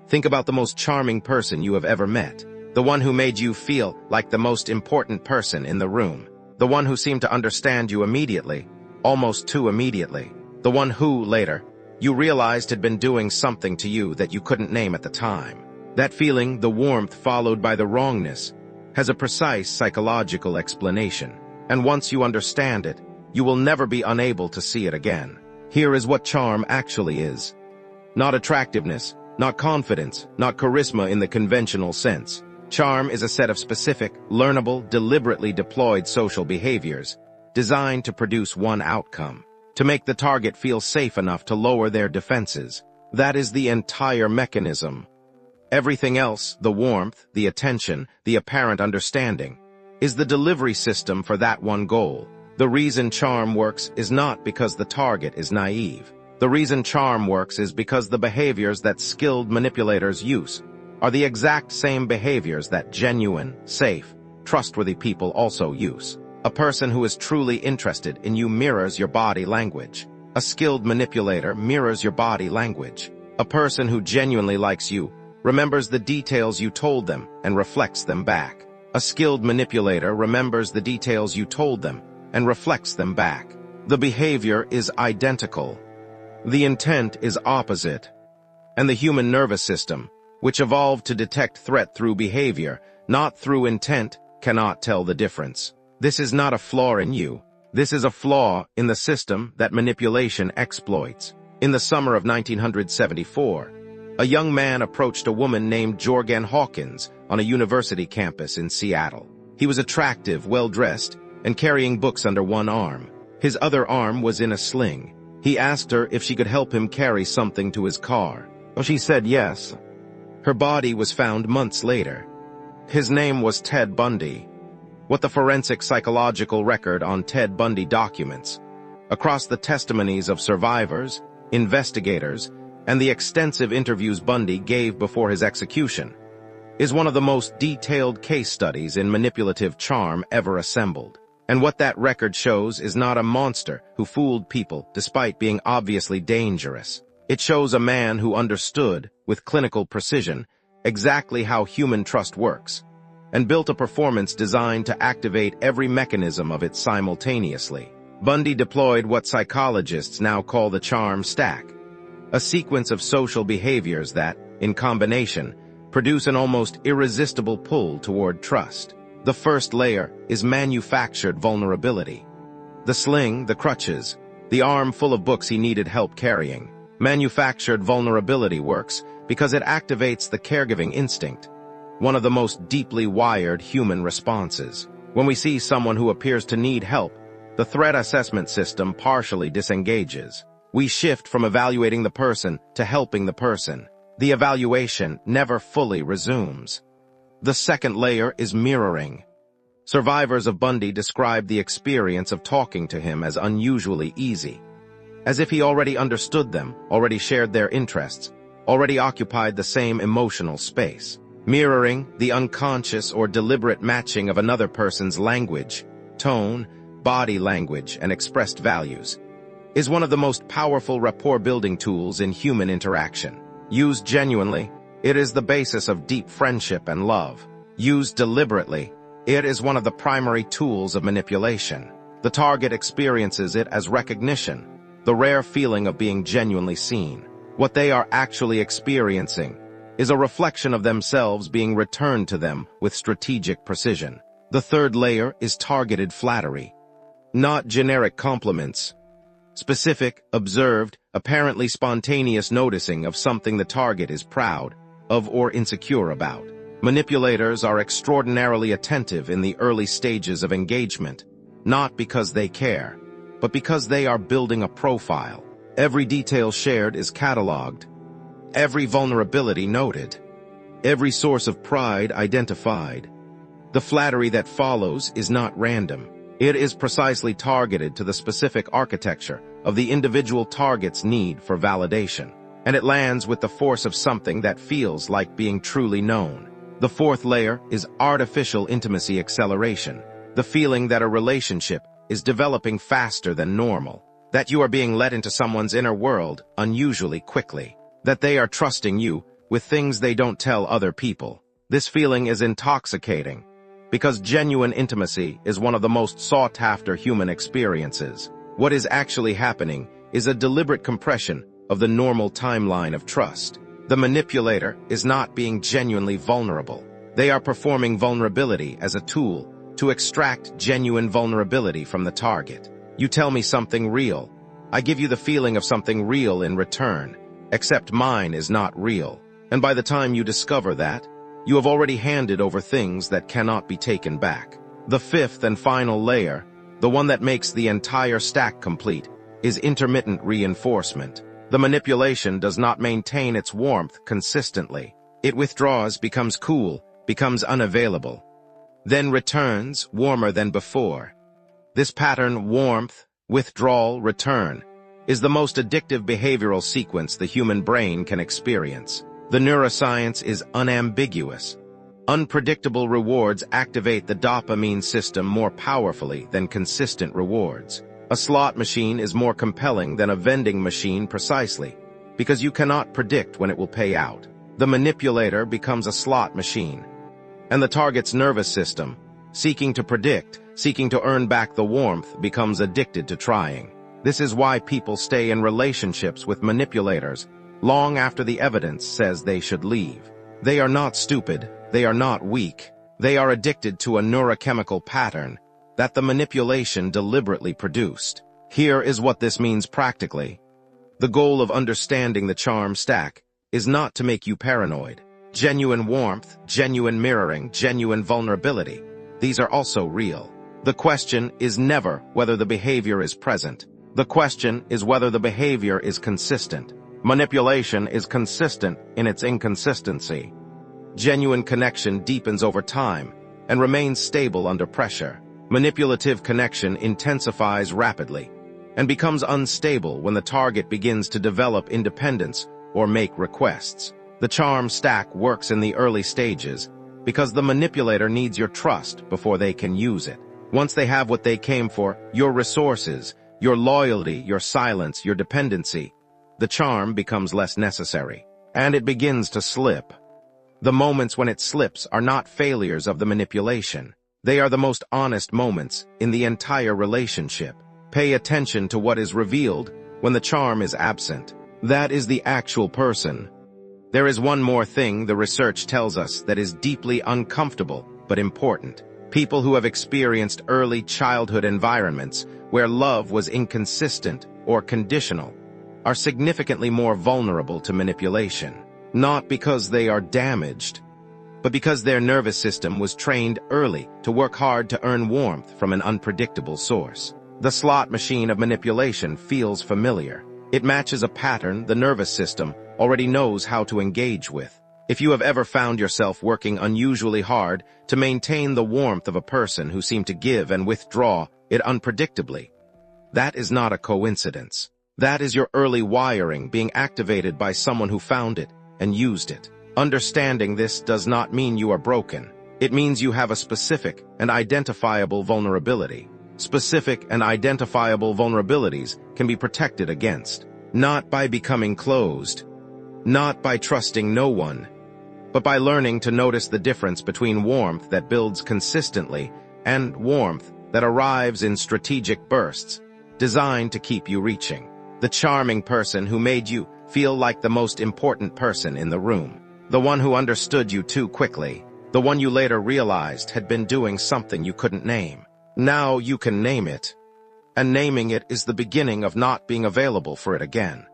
Think about the most charming person you have ever met. The one who made you feel like the most important person in the room. The one who seemed to understand you immediately, almost too immediately. The one who, later, you realized had been doing something to you that you couldn't name at the time. That feeling, the warmth followed by the wrongness, has a precise psychological explanation. And once you understand it, you will never be unable to see it again. Here is what charm actually is. Not attractiveness, not confidence, not charisma in the conventional sense. Charm is a set of specific, learnable, deliberately deployed social behaviors designed to produce one outcome: to make the target feel safe enough to lower their defenses. That is the entire mechanism. Everything else, the warmth, the attention, the apparent understanding, is the delivery system for that one goal. The reason charm works is not because the target is naive. The reason charm works is because the behaviors that skilled manipulators use are the exact same behaviors that genuine, safe, trustworthy people also use. A person who is truly interested in you mirrors your body language. A skilled manipulator mirrors your body language. A person who genuinely likes you remembers the details you told them and reflects them back. A skilled manipulator remembers the details you told them and reflects them back. The behavior is identical. The intent is opposite. And the human nervous system, which evolved to detect threat through behavior, not through intent, cannot tell the difference. This is not a flaw in you. This is a flaw in the system that manipulation exploits. In the summer of 1974, a young man approached a woman named Jorgen Hawkins on a university campus in Seattle. He was attractive, well-dressed, and carrying books under one arm. His other arm was in a sling. He asked her if she could help him carry something to his car. Well, she said yes. Her body was found months later. His name was Ted Bundy. What the forensic psychological record on Ted Bundy documents, across the testimonies of survivors, investigators, and the extensive interviews Bundy gave before his execution, is one of the most detailed case studies in manipulative charm ever assembled. And what that record shows is not a monster who fooled people despite being obviously dangerous. It shows a man who understood, with clinical precision, exactly how human trust works, and built a performance designed to activate every mechanism of it simultaneously. Bundy deployed what psychologists now call the charm stack, a sequence of social behaviors that, in combination, produce an almost irresistible pull toward trust. The first layer is manufactured vulnerability. The sling, the crutches, the arm full of books he needed help carrying. Manufactured vulnerability works because it activates the caregiving instinct, one of the most deeply wired human responses. When we see someone who appears to need help, the threat assessment system partially disengages. We shift from evaluating the person to helping the person. The evaluation never fully resumes. The second layer is mirroring. Survivors of Bundy described the experience of talking to him as unusually easy, as if he already understood them, already shared their interests, already occupied the same emotional space. Mirroring, the unconscious or deliberate matching of another person's language, tone, body language, and expressed values, is one of the most powerful rapport-building tools in human interaction. Used genuinely, it is the basis of deep friendship and love. Used deliberately, it is one of the primary tools of manipulation. The target experiences it as recognition, the rare feeling of being genuinely seen. What they are actually experiencing is a reflection of themselves being returned to them with strategic precision. The third layer is targeted flattery. Not generic compliments. Specific, observed, apparently spontaneous noticing of something the target is proud of or insecure about. Manipulators are extraordinarily attentive in the early stages of engagement, not because they care, but because they are building a profile. Every detail shared is cataloged, every vulnerability noted, every source of pride identified. The flattery that follows is not random. It is precisely targeted to the specific architecture of the individual target's need for validation, and it lands with the force of something that feels like being truly known. The fourth layer is artificial intimacy acceleration, the feeling that a relationship is developing faster than normal, that you are being let into someone's inner world unusually quickly, that they are trusting you with things they don't tell other people. This feeling is intoxicating, because genuine intimacy is one of the most sought-after human experiences. What is actually happening is a deliberate compression of the normal timeline of trust. The manipulator is not being genuinely vulnerable. They are performing vulnerability as a tool to extract genuine vulnerability from the target. You tell me something real. I give you the feeling of something real in return, except mine is not real. And by the time you discover that, you have already handed over things that cannot be taken back. The fifth and final layer, the one that makes the entire stack complete, is intermittent reinforcement. The manipulation does not maintain its warmth consistently. It withdraws, becomes cool, becomes unavailable, then returns warmer than before. This pattern, warmth, withdrawal, return, is the most addictive behavioral sequence the human brain can experience. The neuroscience is unambiguous. Unpredictable rewards activate the dopamine system more powerfully than consistent rewards. A slot machine is more compelling than a vending machine precisely, because you cannot predict when it will pay out. The manipulator becomes a slot machine, and the target's nervous system, seeking to predict, seeking to earn back the warmth, becomes addicted to trying. This is why people stay in relationships with manipulators long after the evidence says they should leave. They are not stupid, they are not weak, they are addicted to a neurochemical pattern that the manipulation deliberately produced. Here is what this means practically. The goal of understanding the charm stack is not to make you paranoid. Genuine warmth, genuine mirroring, genuine vulnerability, these are also real. The question is never whether the behavior is present. The question is whether the behavior is consistent. Manipulation is consistent in its inconsistency. Genuine connection deepens over time and remains stable under pressure. Manipulative connection intensifies rapidly and becomes unstable when the target begins to develop independence or make requests. The charm stack works in the early stages because the manipulator needs your trust before they can use it. Once they have what they came for, your resources, your loyalty, your silence, your dependency, the charm becomes less necessary, and it begins to slip. The moments when it slips are not failures of the manipulation. They are the most honest moments in the entire relationship. Pay attention to what is revealed when the charm is absent. That is the actual person. There is one more thing the research tells us that is deeply uncomfortable but important. People who have experienced early childhood environments where love was inconsistent or conditional are significantly more vulnerable to manipulation, not because they are damaged, but because their nervous system was trained early to work hard to earn warmth from an unpredictable source. The slot machine of manipulation feels familiar. It matches a pattern the nervous system already knows how to engage with. If you have ever found yourself working unusually hard to maintain the warmth of a person who seemed to give and withdraw it unpredictably, that is not a coincidence. That is your early wiring being activated by someone who found it and used it. Understanding this does not mean you are broken. It means you have a specific and identifiable vulnerability. Specific and identifiable vulnerabilities can be protected against, not by becoming closed, not by trusting no one, but by learning to notice the difference between warmth that builds consistently and warmth that arrives in strategic bursts, designed to keep you reaching. The charming person who made you feel like the most important person in the room. The one who understood you too quickly. The one you later realized had been doing something you couldn't name. Now you can name it. And naming it is the beginning of not being available for it again.